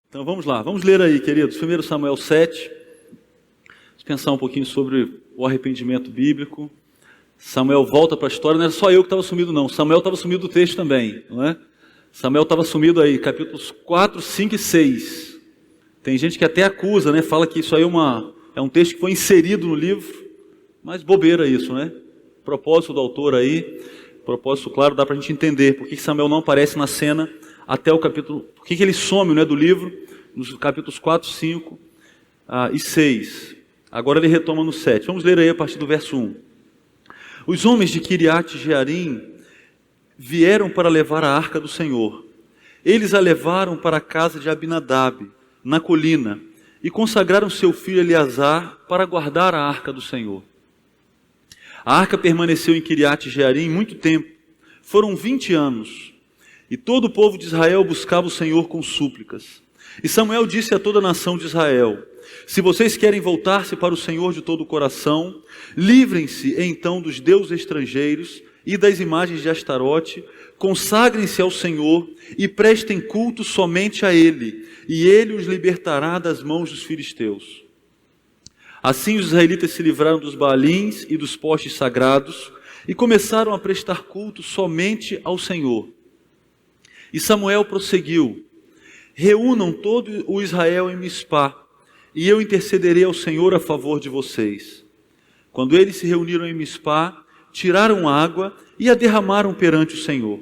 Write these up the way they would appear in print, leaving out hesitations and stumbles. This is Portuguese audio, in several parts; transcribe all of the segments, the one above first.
Então vamos lá, vamos ler aí, queridos, 1 Samuel 7, vamos pensar um pouquinho sobre o arrependimento bíblico. Samuel volta para a história, não era só eu que estava sumido não, Samuel estava sumido do texto também, não é? Samuel estava sumido aí, capítulos 4, 5 e 6. Tem gente que até acusa, né? Fala que isso aí é um texto que foi inserido no livro, mas bobeira isso, né? Propósito do autor aí, propósito claro, dá para a gente entender por que Samuel não aparece na cena até o capítulo, por que ele some, né, do livro, nos capítulos 4, 5 e 6. Agora ele retoma no 7. Vamos ler aí a partir do verso 1. Os homens de Quiriate-Jearim vieram para levar a arca do Senhor. Eles a levaram para a casa de Abinadab, na colina, e consagraram seu filho Eleazar para guardar a arca do Senhor. A arca permaneceu em Quiriate-Jearim muito tempo, foram 20 anos, e todo o povo de Israel buscava o Senhor com súplicas. E Samuel disse a toda a nação de Israel: se vocês querem voltar-se para o Senhor de todo o coração, livrem-se então dos deuses estrangeiros e das imagens de Astarote, consagrem-se ao Senhor e prestem culto somente a Ele, e Ele os libertará das mãos dos filisteus. Assim os israelitas se livraram dos Baalins e dos postes sagrados e começaram a prestar culto somente ao Senhor. E Samuel prosseguiu: reúnam todo o Israel em Mispá, e eu intercederei ao Senhor a favor de vocês. Quando eles se reuniram em Mispá, tiraram água e a derramaram perante o Senhor.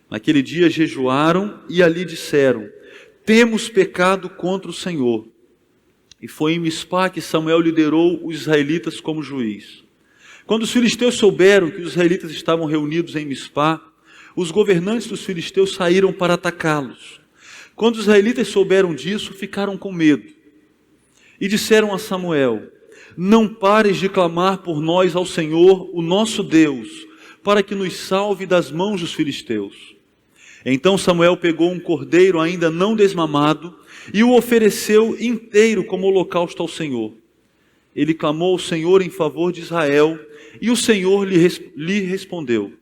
Naquele dia jejuaram e ali disseram: temos pecado contra o Senhor. E foi em Mispá que Samuel liderou os israelitas como juiz. Quando os filisteus souberam que os israelitas estavam reunidos em Mispá, os governantes dos filisteus saíram para atacá-los. Quando os israelitas souberam disso, ficaram com medo. E disseram a Samuel: não pares de clamar por nós ao Senhor, o nosso Deus, para que nos salve das mãos dos filisteus. Então Samuel pegou um cordeiro ainda não desmamado e o ofereceu inteiro como holocausto ao Senhor. Ele clamou ao Senhor em favor de Israel e o Senhor lhe respondeu.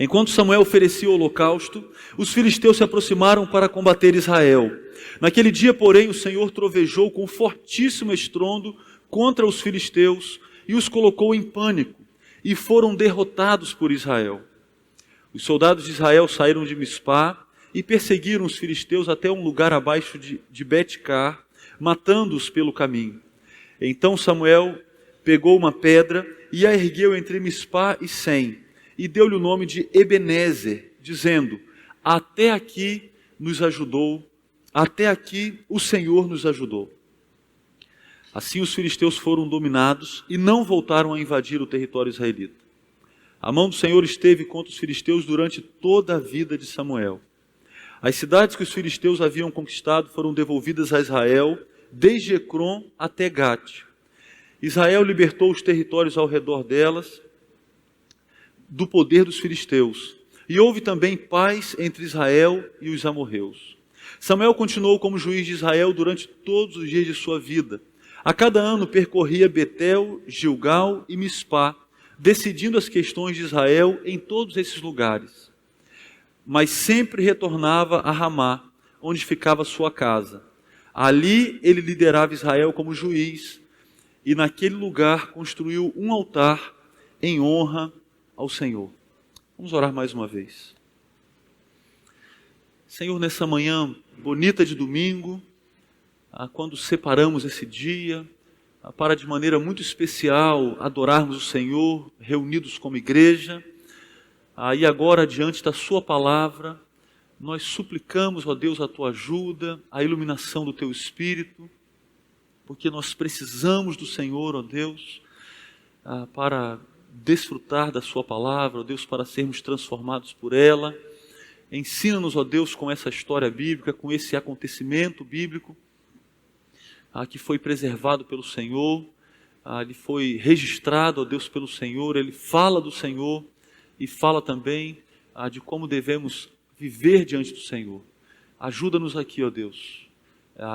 Enquanto Samuel oferecia o holocausto, os filisteus se aproximaram para combater Israel. Naquele dia, porém, o Senhor trovejou com fortíssimo estrondo contra os filisteus e os colocou em pânico, e foram derrotados por Israel. Os soldados de Israel saíram de Mispá e perseguiram os filisteus até um lugar abaixo de Bet-car, matando-os pelo caminho. Então Samuel pegou uma pedra e a ergueu entre Mispá e Sem, e deu-lhe o nome de Ebenezer, dizendo: até aqui nos ajudou, até aqui o Senhor nos ajudou. Assim os filisteus foram dominados e não voltaram a invadir o território israelita. A mão do Senhor esteve contra os filisteus durante toda a vida de Samuel. As cidades que os filisteus haviam conquistado foram devolvidas a Israel, desde Ecrom até Gate. Israel libertou os territórios ao redor delas do poder dos filisteus. E houve também paz entre Israel e os amorreus. Samuel continuou como juiz de Israel durante todos os dias de sua vida. A cada ano percorria Betel, Gilgal e Mispá, decidindo as questões de Israel em todos esses lugares. Mas sempre retornava a Ramá, onde ficava sua casa. Ali ele liderava Israel como juiz, e naquele lugar construiu um altar em honra ao Senhor. Vamos orar mais uma vez. Senhor, nessa manhã bonita de domingo, quando separamos esse dia para de maneira muito especial adorarmos o Senhor, reunidos como igreja, e agora diante da sua palavra, nós suplicamos, ó Deus, a tua ajuda, a iluminação do teu Espírito, porque nós precisamos do Senhor, ó Deus, para desfrutar da sua palavra, ó Deus, para sermos transformados por ela. Ensina-nos, ó Deus, com essa história bíblica, com esse acontecimento bíblico, que foi preservado pelo Senhor, ele foi registrado, ó Deus, pelo Senhor, ele fala do Senhor e fala também de como devemos viver diante do Senhor. Ajuda-nos aqui, ó Deus,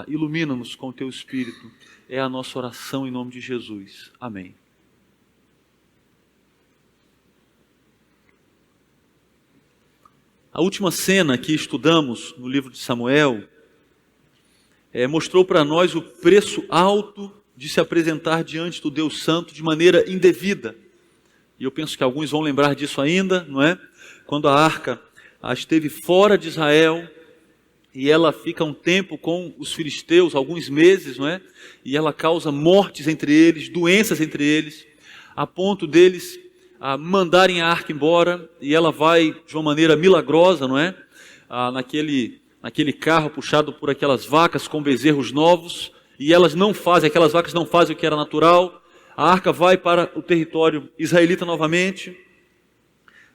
ilumina-nos com o teu Espírito, é a nossa oração em nome de Jesus. Amém. A última cena que estudamos no livro de Samuel mostrou para nós o preço alto de se apresentar diante do Deus Santo de maneira indevida. E eu penso que alguns vão lembrar disso ainda, não é? Quando a arca esteve fora de Israel, e ela fica um tempo com os filisteus, alguns meses, não é? E ela causa mortes entre eles, doenças entre eles, a ponto deles mandarem a arca embora, e ela vai de uma maneira milagrosa, não é? Naquele carro puxado por aquelas vacas com bezerros novos, e aquelas vacas não fazem o que era natural. A arca vai para o território israelita novamente,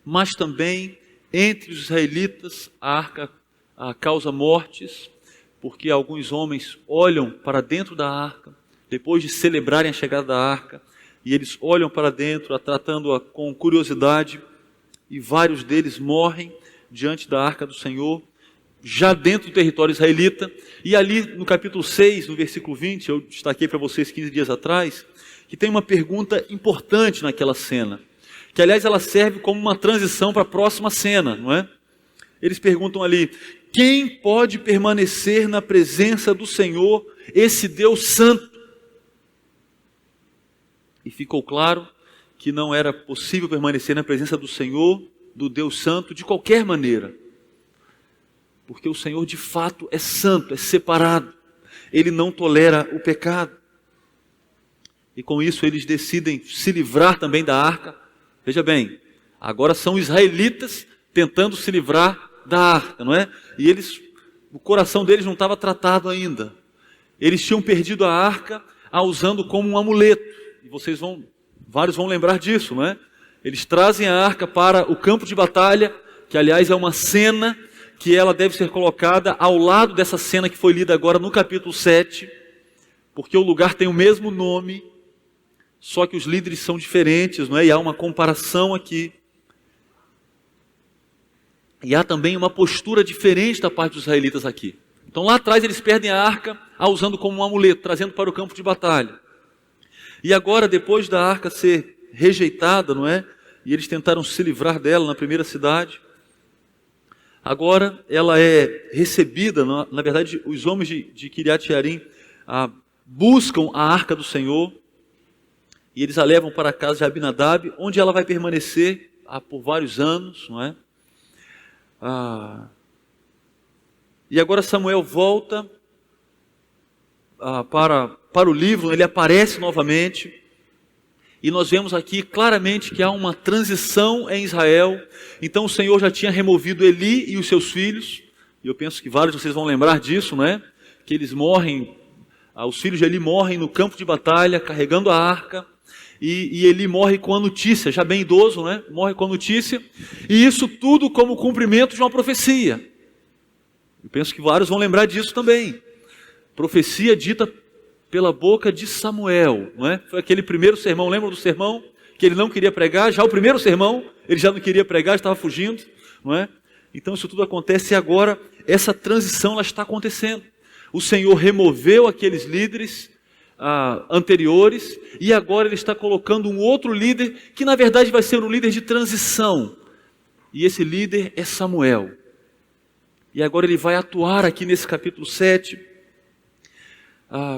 mas também entre os israelitas a arca causa mortes, porque alguns homens olham para dentro da arca, depois de celebrarem a chegada da arca, e eles olham para dentro, tratando-a com curiosidade, e vários deles morrem diante da arca do Senhor, já dentro do território israelita. E ali no capítulo 6, no versículo 20, eu destaquei para vocês 15 dias atrás, que tem uma pergunta importante naquela cena, que aliás ela serve como uma transição para a próxima cena, não é? Eles perguntam ali: quem pode permanecer na presença do Senhor, esse Deus Santo? E ficou claro que não era possível permanecer na presença do Senhor, do Deus Santo, de qualquer maneira. Porque o Senhor de fato é santo, é separado. Ele não tolera o pecado. E com isso eles decidem se livrar também da arca. Veja bem, agora são israelitas tentando se livrar da arca, não é? E o coração deles não estava tratado ainda. Eles tinham perdido a arca, a usando como um amuleto. E vários vão lembrar disso, não é? Eles trazem a arca para o campo de batalha, que aliás é uma cena que ela deve ser colocada ao lado dessa cena que foi lida agora no capítulo 7, porque o lugar tem o mesmo nome, só que os líderes são diferentes, não é? E há uma comparação aqui. E há também uma postura diferente da parte dos israelitas aqui. Então lá atrás eles perdem a arca, a usando como um amuleto, trazendo para o campo de batalha. E agora, depois da arca ser rejeitada, não é? E eles tentaram se livrar dela na primeira cidade. Agora ela é recebida, na verdade os homens de Kiriat Jearim buscam a arca do Senhor, e eles a levam para a casa de Abinadab, onde ela vai permanecer por vários anos, não é? E agora Samuel volta para o livro, ele aparece novamente, e nós vemos aqui claramente que há uma transição em Israel. Então o Senhor já tinha removido Eli e os seus filhos, e eu penso que vários de vocês vão lembrar disso, não é? Que eles morrem, os filhos de Eli morrem no campo de batalha, carregando a arca, e Eli morre com a notícia, já bem idoso, né? Morre com a notícia, e isso tudo como cumprimento de uma profecia. Eu penso que vários vão lembrar disso também. Profecia dita pela boca de Samuel, não é? Foi aquele primeiro sermão, lembra do sermão? Que ele não queria pregar, já o primeiro sermão, ele já não queria pregar, estava fugindo, não é? Então isso tudo acontece, e agora essa transição ela está acontecendo. O Senhor removeu aqueles líderes anteriores, e agora ele está colocando um outro líder, que na verdade vai ser um líder de transição, e esse líder é Samuel. E agora ele vai atuar aqui nesse capítulo 7,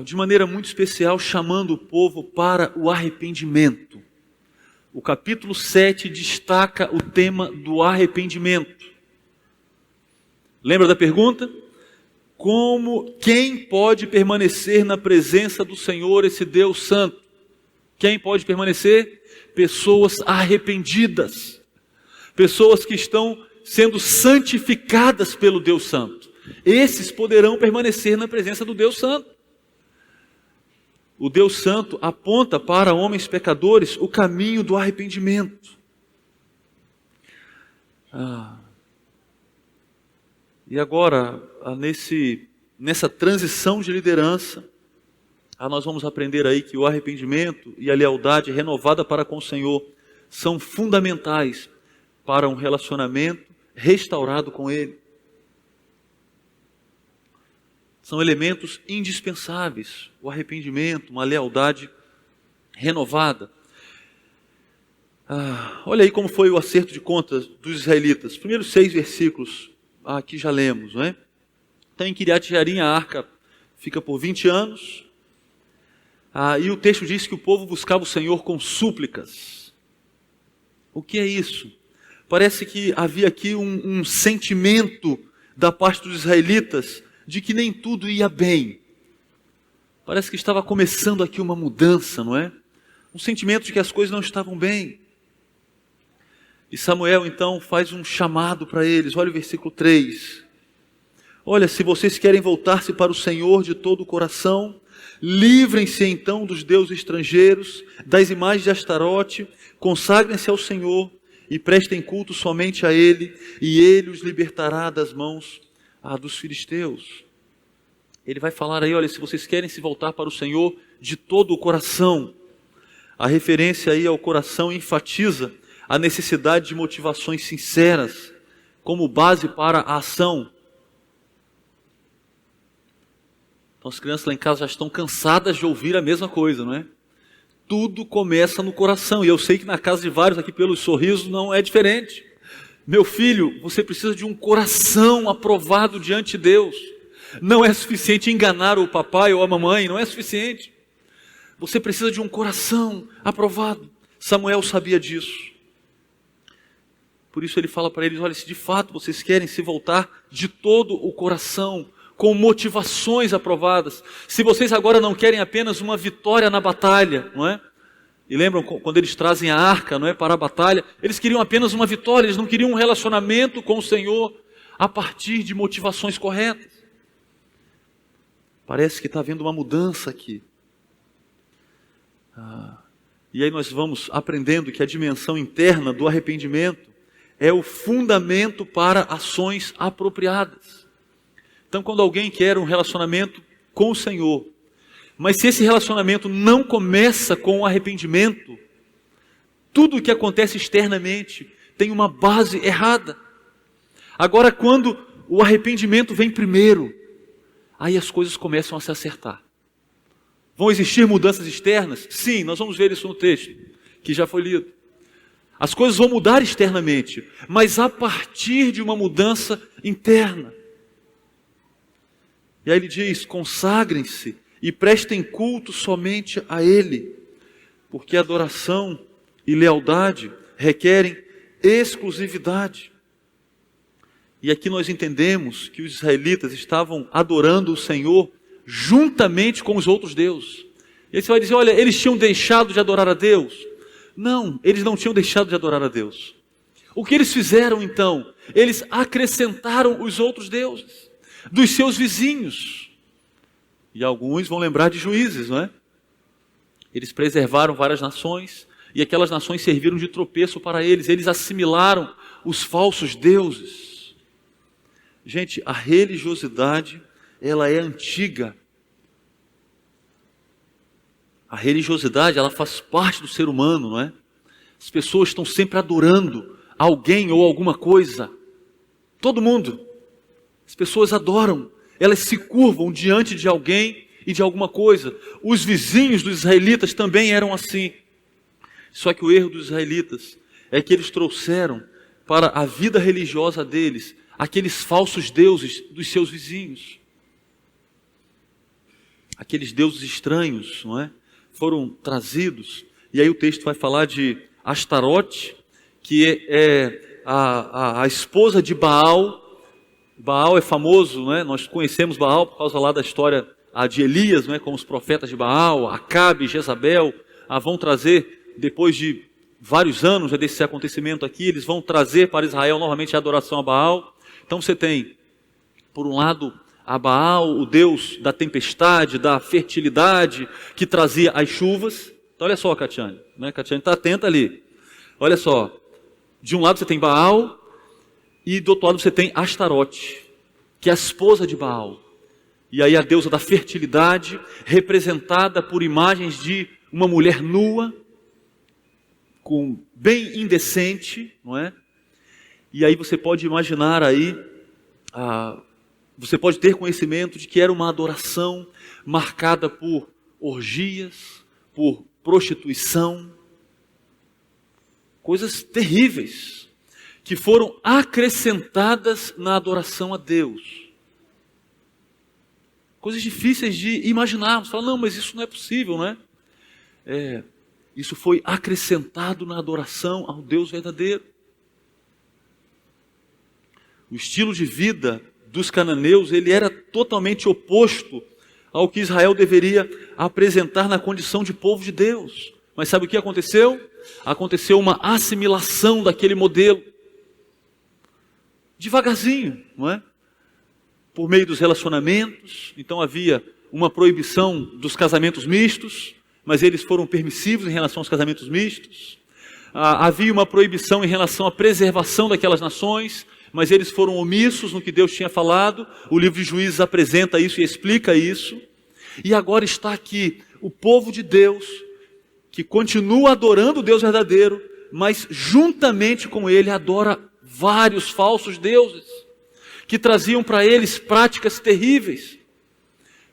de maneira muito especial, chamando o povo para o arrependimento. O capítulo 7 destaca o tema do arrependimento. Lembra da pergunta? Quem pode permanecer na presença do Senhor, esse Deus Santo? Quem pode permanecer? Pessoas arrependidas, pessoas que estão sendo santificadas pelo Deus Santo. Esses poderão permanecer na presença do Deus Santo. O Deus Santo aponta para homens pecadores o caminho do arrependimento. E agora, nessa transição de liderança, nós vamos aprender aí que o arrependimento e a lealdade renovada para com o Senhor são fundamentais para um relacionamento restaurado com Ele. São elementos indispensáveis, o arrependimento, uma lealdade renovada. Olha aí como foi o acerto de contas dos israelitas. Os primeiros 6 versículos, aqui já lemos, não é? Então em Kiriat Jearim a arca fica por 20 anos. E o texto diz que o povo buscava o Senhor com súplicas. O que é isso? Parece que havia aqui um sentimento da parte dos israelitas de que nem tudo ia bem. Parece que estava começando aqui uma mudança, não é? Um sentimento de que as coisas não estavam bem. E Samuel então faz um chamado para eles. Olha o versículo 3. Olha, se vocês querem voltar-se para o Senhor de todo o coração, livrem-se então dos deuses estrangeiros, das imagens de Astarote, consagrem-se ao Senhor e prestem culto somente a Ele, e Ele os libertará das mãos dos filisteus. Ele vai falar aí, olha, se vocês querem se voltar para o Senhor de todo o coração. A referência aí ao coração enfatiza a necessidade de motivações sinceras como base para a ação. Então as crianças lá em casa já estão cansadas de ouvir a mesma coisa, não é? Tudo começa no coração, e eu sei que na casa de vários aqui pelos sorrisos não é diferente. Meu filho, você precisa de um coração aprovado diante de Deus. Não é suficiente enganar o papai ou a mamãe, não é suficiente. Você precisa de um coração aprovado. Samuel sabia disso. Por isso ele fala para eles, olha, se de fato vocês querem se voltar de todo o coração, com motivações aprovadas, se vocês agora não querem apenas uma vitória na batalha, não é? E lembram quando eles trazem a arca, não é, para a batalha, eles queriam apenas uma vitória, eles não queriam um relacionamento com o Senhor a partir de motivações corretas. Parece que está havendo uma mudança aqui. E aí nós vamos aprendendo que a dimensão interna do arrependimento é o fundamento para ações apropriadas. Então, quando alguém quer um relacionamento com o Senhor, mas se esse relacionamento não começa com o arrependimento, tudo o que acontece externamente tem uma base errada. Agora, quando o arrependimento vem primeiro, aí as coisas começam a se acertar. Vão existir mudanças externas? Sim, nós vamos ver isso no texto, que já foi lido. As coisas vão mudar externamente, mas a partir de uma mudança interna. E aí ele diz, consagrem-se e prestem culto somente a Ele, porque adoração e lealdade requerem exclusividade. E aqui nós entendemos que os israelitas estavam adorando o Senhor juntamente com os outros deuses. E aí você vai dizer, olha, eles tinham deixado de adorar a Deus? Não, eles não tinham deixado de adorar a Deus. O que eles fizeram então? Eles acrescentaram os outros deuses dos seus vizinhos. E alguns vão lembrar de Juízes, não é? Eles preservaram várias nações e aquelas nações serviram de tropeço para eles. Eles assimilaram os falsos deuses. Gente, a religiosidade, ela é antiga. A religiosidade, ela faz parte do ser humano, não é? As pessoas estão sempre adorando alguém ou alguma coisa. Todo mundo. As pessoas adoram. Elas se curvam diante de alguém e de alguma coisa. Os vizinhos dos israelitas também eram assim. Só que o erro dos israelitas é que eles trouxeram para a vida religiosa deles aqueles falsos deuses dos seus vizinhos. Aqueles deuses estranhos, não é? Foram trazidos. E aí o texto vai falar de Astarote, que é a esposa de Baal. Baal é famoso, não é? Nós conhecemos Baal por causa lá da história de Elias, não é? Com os profetas de Baal, Acabe, Jezabel. Vão trazer, depois de vários anos desse acontecimento aqui, eles vão trazer para Israel novamente a adoração a Baal. Então você tem, por um lado, a Baal, o deus da tempestade, da fertilidade, que trazia as chuvas. Então olha só, Catiane, né? Catiane está atenta ali. Olha só, de um lado você tem Baal, e do outro lado você tem Astarote, que é a esposa de Baal. E aí a deusa da fertilidade, representada por imagens de uma mulher nua, bem indecente, não é? E aí você pode imaginar aí, você pode ter conhecimento de que era uma adoração marcada por orgias, por prostituição, coisas terríveis, que foram acrescentadas na adoração a Deus. Coisas difíceis de imaginarmos. Fala, não, mas isso não é possível, não é? Isso foi acrescentado na adoração ao Deus verdadeiro. O estilo de vida dos cananeus, ele era totalmente oposto ao que Israel deveria apresentar na condição de povo de Deus. Mas sabe o que aconteceu? Aconteceu uma assimilação daquele modelo. Devagarzinho, não é? Por meio dos relacionamentos. Então havia uma proibição dos casamentos mistos, mas eles foram permissivos em relação aos casamentos mistos. Havia uma proibição em relação à preservação daquelas nações, mas eles foram omissos no que Deus tinha falado. O livro de Juízes apresenta isso e explica isso. E agora está aqui o povo de Deus, que continua adorando o Deus verdadeiro, mas juntamente com ele adora vários falsos deuses, que traziam para eles práticas terríveis.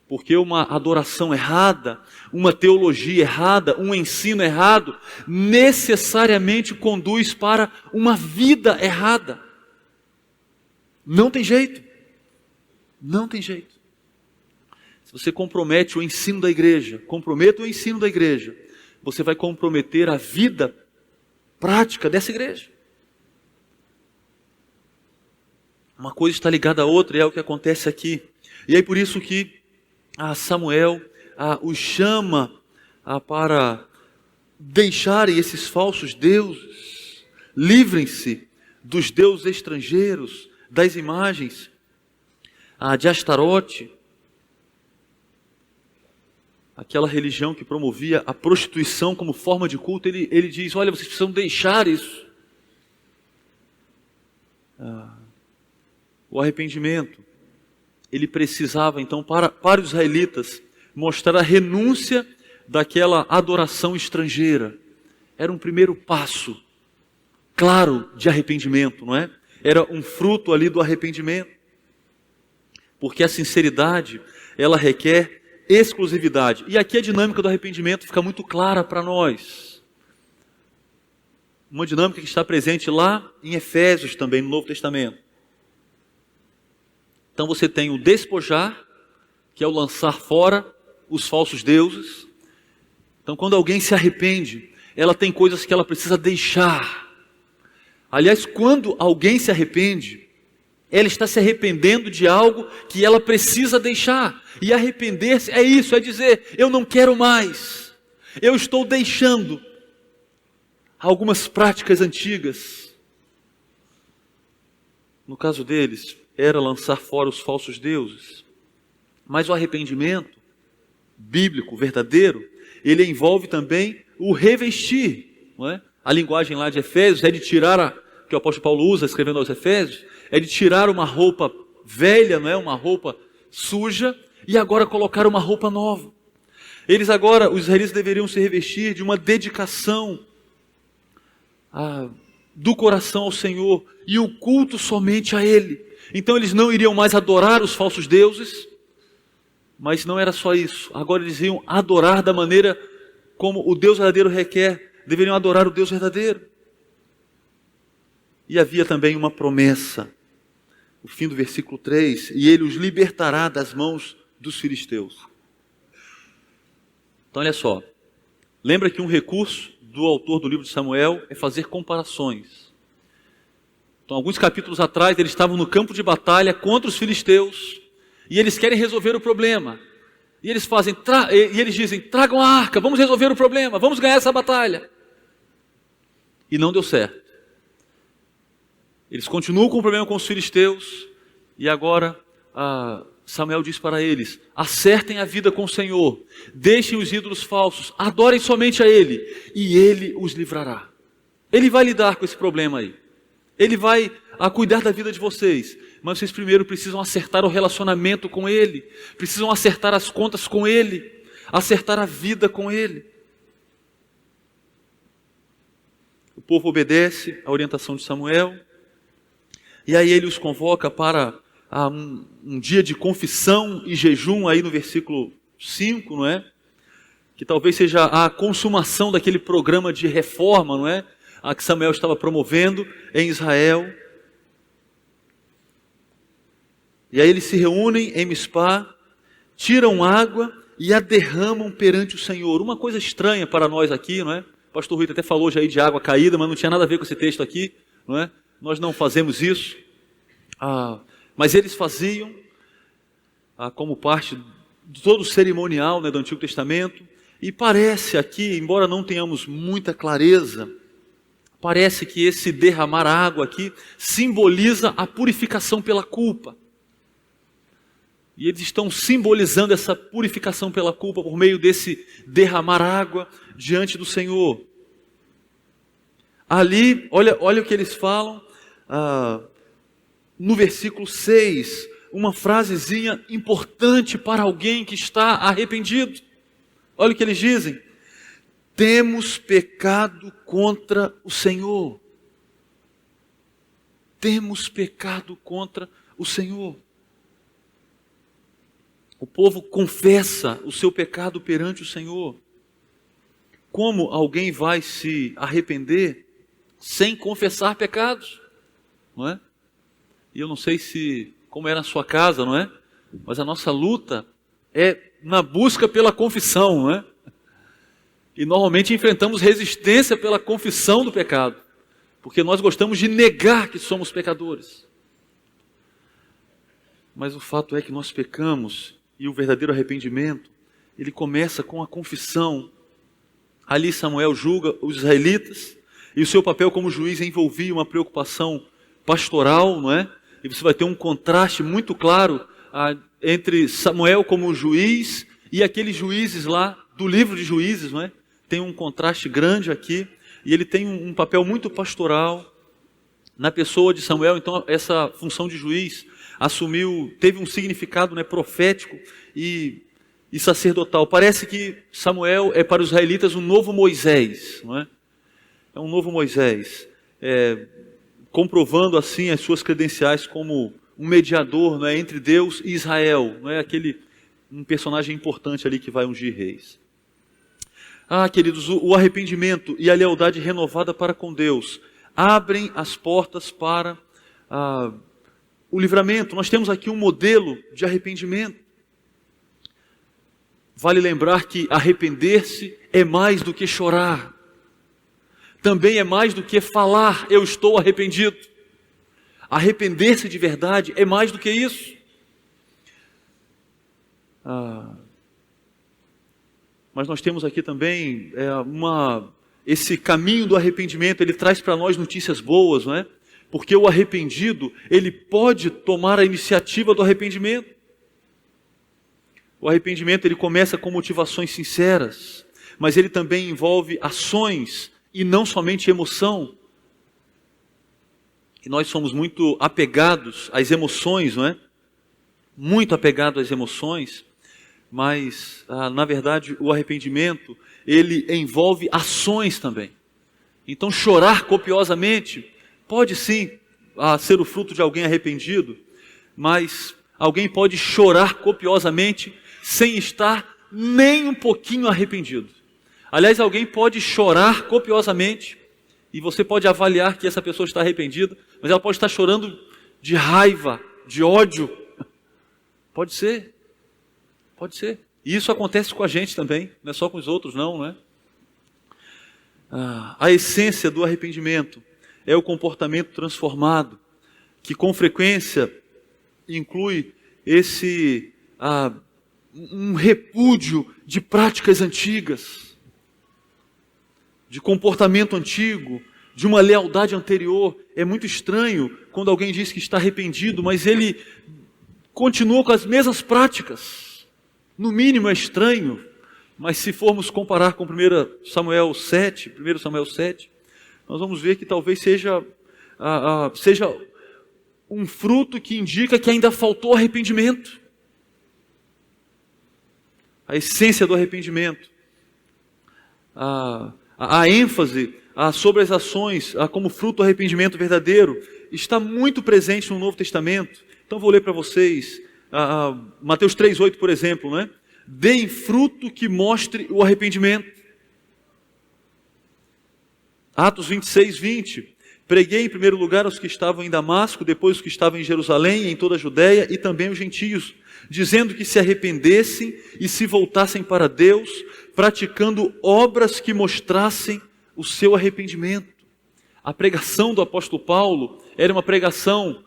Porque uma adoração errada, uma teologia errada, um ensino errado, necessariamente conduz para uma vida errada. Não tem jeito. Não tem jeito. Se você compromete o ensino da igreja, comprometa o ensino da igreja, você vai comprometer a vida prática dessa igreja. Uma coisa está ligada à outra, e é o que acontece aqui. E é por isso que Samuel os chama para deixarem esses falsos deuses, livrem-se dos deuses estrangeiros, das imagens de Astarote, aquela religião que promovia a prostituição como forma de culto. Ele diz, olha, vocês precisam deixar isso. O arrependimento, ele precisava então para os israelitas mostrar a renúncia daquela adoração estrangeira. Era um primeiro passo claro de arrependimento, não é? Era um fruto ali do arrependimento. Porque a sinceridade, ela requer exclusividade. E aqui a dinâmica do arrependimento fica muito clara para nós. Uma dinâmica que está presente lá em Efésios também, no Novo Testamento. Então você tem o despojar, que é o lançar fora os falsos deuses. Então quando alguém se arrepende, ela tem coisas que ela precisa deixar. Aliás, quando alguém se arrepende, ela está se arrependendo de algo que ela precisa deixar. E arrepender-se é isso, é dizer, eu não quero mais. Eu estou deixando algumas práticas antigas. No caso deles, era lançar fora os falsos deuses. Mas o arrependimento bíblico, verdadeiro, ele envolve também o revestir, não é? A linguagem lá de Efésios é de tirar, que o apóstolo Paulo usa escrevendo aos Efésios, é de tirar uma roupa velha, não é? Uma roupa suja, e agora colocar uma roupa nova. Eles agora, os israelitas deveriam se revestir de uma dedicação do coração ao Senhor, e o culto somente a Ele. Então eles não iriam mais adorar os falsos deuses, mas não era só isso. Agora eles iam adorar da maneira como o Deus verdadeiro requer. Deveriam adorar o Deus verdadeiro. E havia também uma promessa. O fim do versículo 3. E ele os libertará das mãos dos filisteus. Então olha só. Lembra que um recurso do autor do livro de Samuel é fazer comparações. Então alguns capítulos atrás eles estavam no campo de batalha contra os filisteus. E eles querem resolver o problema. E eles dizem, tragam a arca, vamos resolver o problema, vamos ganhar essa batalha. E não deu certo. Eles continuam com o problema com os filisteus. E agora Samuel diz para eles, acertem a vida com o Senhor, deixem os ídolos falsos, adorem somente a Ele, e Ele os livrará. Ele vai lidar com esse problema aí. Ele vai cuidar da vida de vocês. Mas vocês primeiro precisam acertar o relacionamento com Ele. Precisam acertar as contas com Ele. Acertar a vida com Ele. O povo obedece à orientação de Samuel. E aí ele os convoca para um dia de confissão e jejum, aí no versículo 5, não é? Que talvez seja a consumação daquele programa de reforma, não é? A que Samuel estava promovendo em Israel. E aí eles se reúnem em Mispá, tiram água e a derramam perante o Senhor. Uma coisa estranha para nós aqui, não é? O pastor Rui até falou já aí de água caída, mas não tinha nada a ver com esse texto aqui, não é? Nós não fazemos isso, mas eles faziam como parte de todo o cerimonial, né, do Antigo Testamento. E parece aqui, embora não tenhamos muita clareza, parece que esse derramar água aqui simboliza a purificação pela culpa. E eles estão simbolizando essa purificação pela culpa por meio desse derramar água diante do Senhor. Ali, olha o que eles falam, no versículo 6, uma frasezinha importante para alguém que está arrependido. Olha o que eles dizem: temos pecado contra o Senhor. Temos pecado contra o Senhor. O povo confessa o seu pecado perante o Senhor. Como alguém vai se arrepender sem confessar pecados? Não é? E eu não sei como é na sua casa, não é? Mas a nossa luta é na busca pela confissão, não é? E normalmente enfrentamos resistência pela confissão do pecado, porque nós gostamos de negar que somos pecadores. Mas o fato é que nós pecamos, e o verdadeiro arrependimento, ele começa com a confissão. Ali Samuel julga os israelitas, e o seu papel como juiz envolvia uma preocupação pastoral, não é? E você vai ter um contraste muito claro entre Samuel como juiz e aqueles juízes lá do livro de Juízes, não é? Tem um contraste grande aqui, e ele tem um papel muito pastoral na pessoa de Samuel. Então essa função de juiz teve um significado, né, profético e sacerdotal. Parece que Samuel é para os israelitas um novo Moisés, não é? É um novo Moisés, comprovando assim as suas credenciais como um mediador, não é, entre Deus e Israel, não é? Um personagem importante ali que vai ungir reis. Queridos, o arrependimento e a lealdade renovada para com Deus abrem as portas para o livramento. Nós temos aqui um modelo de arrependimento. Vale lembrar que arrepender-se é mais do que chorar. Também é mais do que falar, eu estou arrependido. Arrepender-se de verdade é mais do que isso. Mas nós temos aqui também esse caminho do arrependimento. Ele traz para nós notícias boas, não é? Porque o arrependido, ele pode tomar a iniciativa do arrependimento. O arrependimento, ele começa com motivações sinceras, mas ele também envolve ações e não somente emoção. E nós somos muito apegados às emoções, não é? Muito apegados às emoções, mas na verdade o arrependimento, ele envolve ações também. Então chorar copiosamente pode sim ser o fruto de alguém arrependido, mas alguém pode chorar copiosamente sem estar nem um pouquinho arrependido. Aliás, alguém pode chorar copiosamente e você pode avaliar que essa pessoa está arrependida, mas ela pode estar chorando de raiva, de ódio. Pode ser. Pode ser. E isso acontece com a gente também, não é só com os outros não é? A essência do arrependimento é o comportamento transformado, que com frequência inclui um repúdio de práticas antigas, de comportamento antigo, de uma lealdade anterior. É muito estranho quando alguém diz que está arrependido, mas ele continua com as mesmas práticas. No mínimo é estranho, mas se formos comparar com 1 Samuel 7, nós vamos ver que talvez seja um fruto que indica que ainda faltou arrependimento. A essência do arrependimento, a ênfase sobre as ações como fruto do arrependimento verdadeiro está muito presente no Novo Testamento. Então vou ler para vocês Mateus 3,8, por exemplo, né? Deem fruto que mostre o arrependimento. Atos 26:20. Preguei em primeiro lugar aos que estavam em Damasco, depois os que estavam em Jerusalém, em toda a Judéia e também os gentios, dizendo que se arrependessem e se voltassem para Deus, praticando obras que mostrassem o seu arrependimento. A pregação do apóstolo Paulo era uma pregação,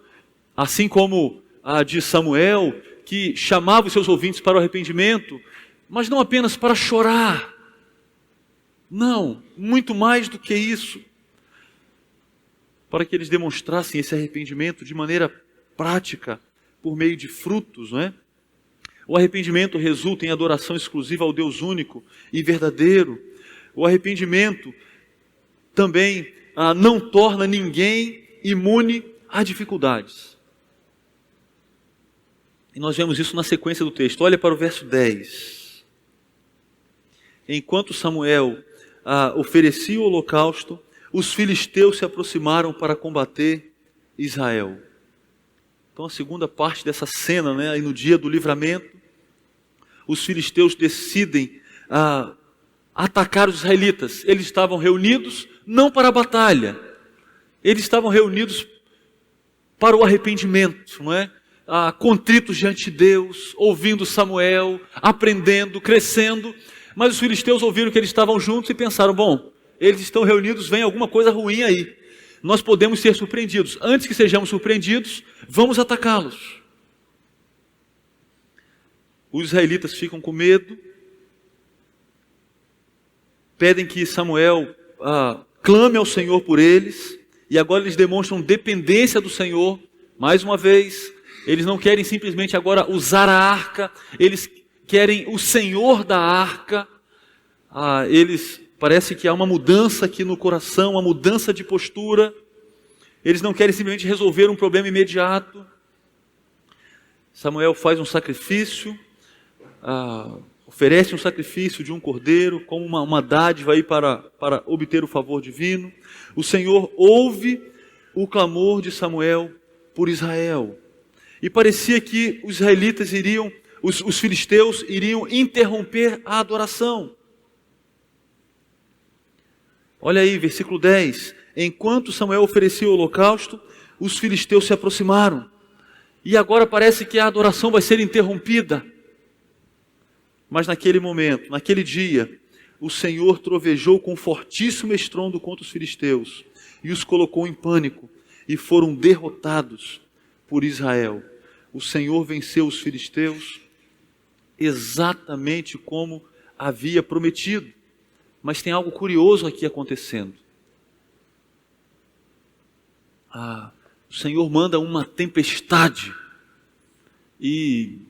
assim como a de Samuel, que chamava os seus ouvintes para o arrependimento, mas não apenas para chorar. Não, muito mais do que isso. Para que eles demonstrassem esse arrependimento de maneira prática, por meio de frutos, não é? O arrependimento resulta em adoração exclusiva ao Deus único e verdadeiro. O arrependimento também não torna ninguém imune a dificuldades. E nós vemos isso na sequência do texto. Olha para o verso 10. Enquanto Samuel oferecia o holocausto, os filisteus se aproximaram para combater Israel. Então a segunda parte dessa cena, né, aí no dia do livramento, os filisteus decidem atacar os israelitas. Eles estavam reunidos não para a batalha, eles estavam reunidos para o arrependimento, não é? Contritos diante de Deus, ouvindo Samuel, aprendendo, crescendo. Mas os filisteus ouviram que eles estavam juntos e pensaram, bom, eles estão reunidos, vem alguma coisa ruim aí. Nós podemos ser surpreendidos. Antes que sejamos surpreendidos, vamos atacá-los. Os israelitas ficam com medo, pedem que Samuel clame ao Senhor por eles, e agora eles demonstram dependência do Senhor. Mais uma vez, eles não querem simplesmente agora usar a arca, eles querem o Senhor da arca. Parece que há uma mudança aqui no coração, uma mudança de postura. Eles não querem simplesmente resolver um problema imediato. Samuel faz um sacrifício, oferece um sacrifício de um cordeiro, como uma dádiva aí para obter o favor divino. O Senhor ouve o clamor de Samuel por Israel. E parecia que os israelitas os filisteus iriam interromper a adoração. Olha aí, versículo 10. Enquanto Samuel oferecia o holocausto, os filisteus se aproximaram. E agora parece que a adoração vai ser interrompida. Mas naquele momento, naquele dia, o Senhor trovejou com fortíssimo estrondo contra os filisteus e os colocou em pânico e foram derrotados por Israel. O Senhor venceu os filisteus exatamente como havia prometido. Mas tem algo curioso aqui acontecendo. O Senhor manda uma tempestade. E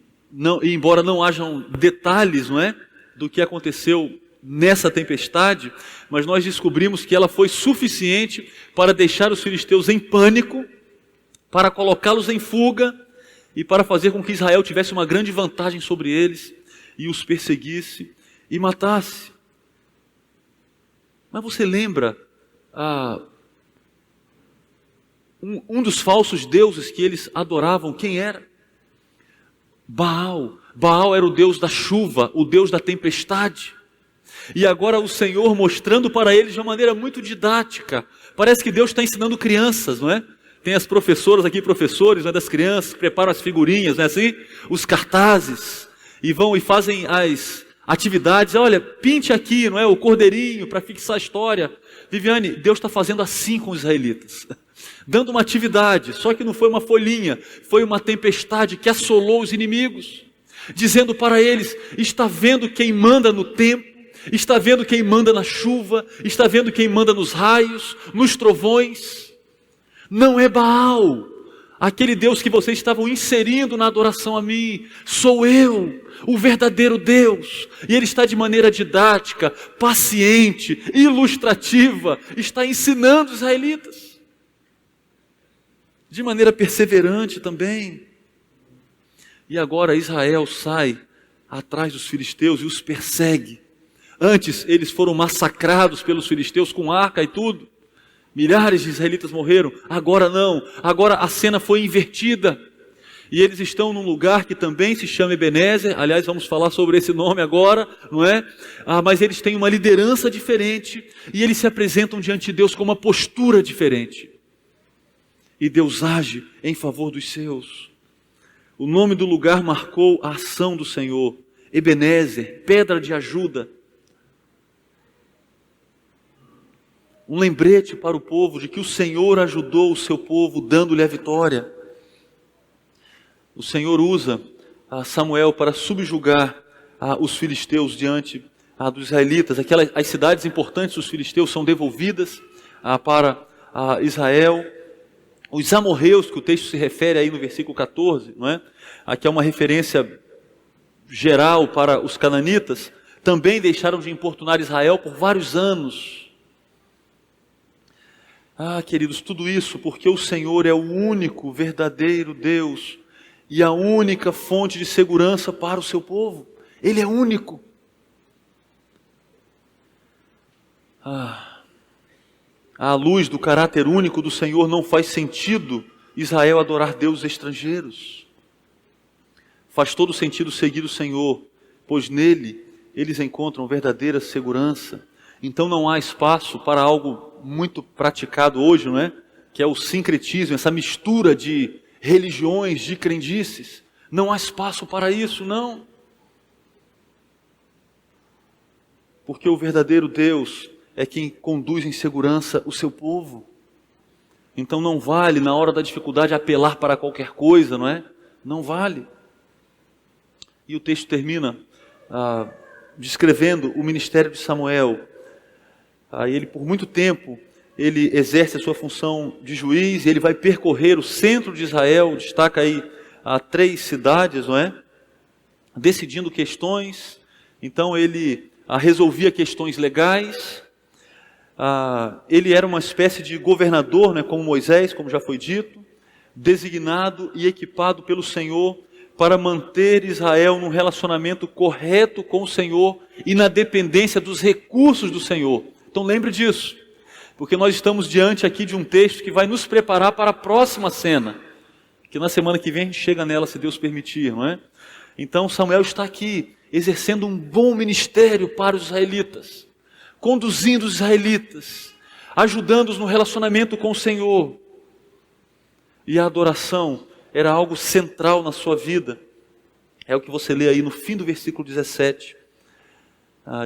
embora não hajam detalhes, não é, do que aconteceu nessa tempestade, mas nós descobrimos que ela foi suficiente para deixar os filisteus em pânico, para colocá-los em fuga e para fazer com que Israel tivesse uma grande vantagem sobre eles e os perseguisse e matasse. Mas você lembra um dos falsos deuses que eles adoravam, quem era? Baal. Baal era o deus da chuva, o deus da tempestade. E agora o Senhor mostrando para eles de uma maneira muito didática. Parece que Deus está ensinando crianças, não é? Tem as professoras aqui, professores, não é, das crianças, que preparam as figurinhas, não é assim? Os cartazes. E vão e fazem as atividades. Olha, pinte aqui, não é, o cordeirinho para fixar a história. Viviane, Deus está fazendo assim com os israelitas. Dando uma atividade, só que não foi uma folhinha, foi uma tempestade que assolou os inimigos. Dizendo para eles, está vendo quem manda no tempo, está vendo quem manda na chuva, está vendo quem manda nos raios, nos trovões. Não é Baal, aquele Deus que vocês estavam inserindo na adoração a mim. Sou eu, o verdadeiro Deus. E Ele está de maneira didática, paciente, ilustrativa, está ensinando os israelitas. De maneira perseverante também. E agora Israel sai atrás dos filisteus e os persegue. Antes eles foram massacrados pelos filisteus com arca e tudo. Milhares de israelitas morreram. Agora não. Agora a cena foi invertida. E eles estão num lugar que também se chama Ebenezer. Aliás, vamos falar sobre esse nome agora, não é? Mas eles têm uma liderança diferente. E eles se apresentam diante de Deus com uma postura diferente. e Deus age em favor dos seus. O nome do lugar marcou a ação do Senhor. Ebenezer, pedra de ajuda. Um lembrete para o povo de que o Senhor ajudou o seu povo, dando-lhe a vitória. O Senhor usa Samuel para subjugar os filisteus diante dos israelitas. As cidades importantes dos filisteus são devolvidas para Israel. Os amorreus, que o texto se refere aí no versículo 14, não é? Aqui é uma referência geral para os cananitas, também deixaram de importunar Israel por vários anos. Queridos, tudo isso porque o Senhor é o único verdadeiro Deus e a única fonte de segurança para o seu povo. Ele é único. À luz do caráter único do Senhor, não faz sentido Israel adorar deuses estrangeiros. Faz todo sentido seguir o Senhor, pois nele eles encontram verdadeira segurança. Então não há espaço para algo muito praticado hoje, não é? Que é o sincretismo, essa mistura de religiões, de crendices. Não há espaço para isso, não. Porque o verdadeiro Deus é quem conduz em segurança o seu povo. Então não vale, na hora da dificuldade, apelar para qualquer coisa, não é? Não vale. E o texto termina descrevendo o ministério de Samuel. Ele, por muito tempo, ele exerce a sua função de juiz, e ele vai percorrer o centro de Israel, destaca aí 3 cidades, não é? Decidindo questões. Então ele resolvia questões legais. Ele era uma espécie de governador, né, como Moisés, como já foi dito, designado e equipado pelo Senhor para manter Israel num relacionamento correto com o Senhor e na dependência dos recursos do Senhor. Então lembre disso, porque nós estamos diante aqui de um texto que vai nos preparar para a próxima cena, que na semana que vem a gente chega nela, se Deus permitir, não é? Então Samuel está aqui, exercendo um bom ministério para os israelitas, conduzindo os israelitas, ajudando-os no relacionamento com o Senhor. E a adoração era algo central na sua vida. É o que você lê aí no fim do versículo 17.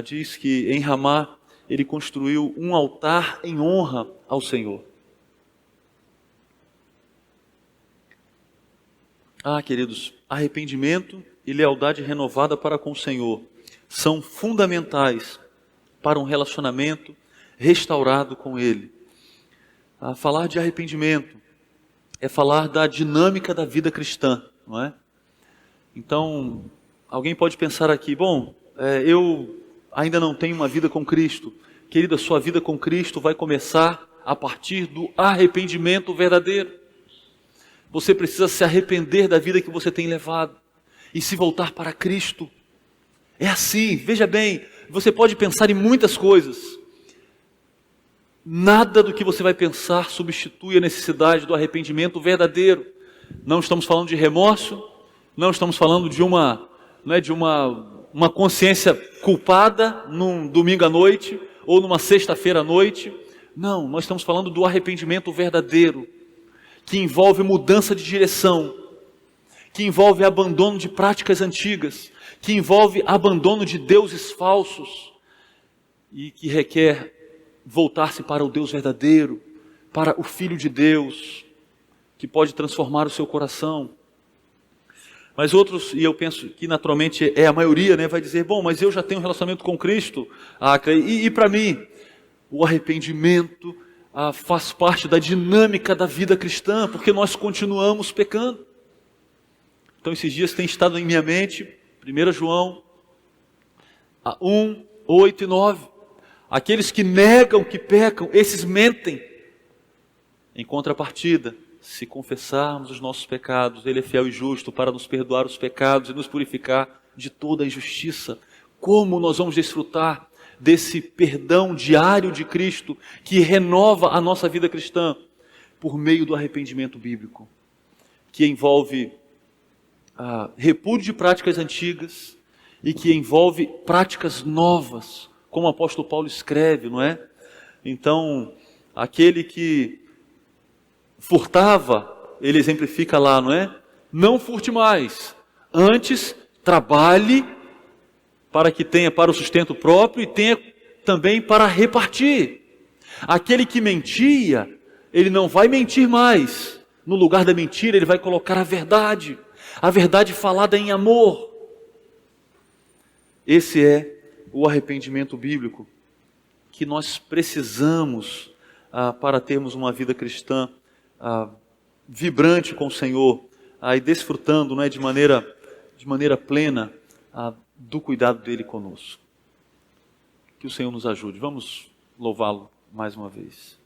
Diz que em Ramá ele construiu um altar em honra ao Senhor. Queridos, arrependimento e lealdade renovada para com o Senhor são fundamentais para um relacionamento restaurado com Ele. Falar de arrependimento é falar da dinâmica da vida cristã, não é? Então, alguém pode pensar aqui, eu ainda não tenho uma vida com Cristo. Querida, sua vida com Cristo vai começar a partir do arrependimento verdadeiro. Você precisa se arrepender da vida que você tem levado e se voltar para Cristo. É assim, veja bem, você pode pensar em muitas coisas. Nada do que você vai pensar substitui a necessidade do arrependimento verdadeiro. Não estamos falando de remorso, não estamos falando de uma consciência culpada num domingo à noite ou numa sexta-feira à noite. Não, nós estamos falando do arrependimento verdadeiro, que envolve mudança de direção, que envolve abandono de práticas antigas, que envolve abandono de deuses falsos e que requer voltar-se para o Deus verdadeiro, para o Filho de Deus, que pode transformar o seu coração. Mas outros, e eu penso que naturalmente é a maioria, né, vai dizer, mas eu já tenho um relacionamento com Cristo, e para mim, o arrependimento faz parte da dinâmica da vida cristã, porque nós continuamos pecando. Então esses dias tem estado em minha mente, 1 João 1, 8 e 9. Aqueles que negam que pecam, esses mentem. Em contrapartida, se confessarmos os nossos pecados, Ele é fiel e justo para nos perdoar os pecados e nos purificar de toda a injustiça. Como nós vamos desfrutar desse perdão diário de Cristo, que renova a nossa vida cristã? Por meio do arrependimento bíblico, que envolve repúdio de práticas antigas e que envolve práticas novas, como o apóstolo Paulo escreve, não é? Então, aquele que furtava, ele exemplifica lá, não é? Não furte mais. Antes, trabalhe para que tenha para o sustento próprio e tenha também para repartir. Aquele que mentia, ele não vai mentir mais. No lugar da mentira, ele vai colocar a verdade falada em amor. Esse é o arrependimento bíblico que nós precisamos para termos uma vida cristã vibrante com o Senhor e desfrutando, não é, de maneira plena do cuidado dele conosco. Que o Senhor nos ajude. Vamos louvá-lo mais uma vez.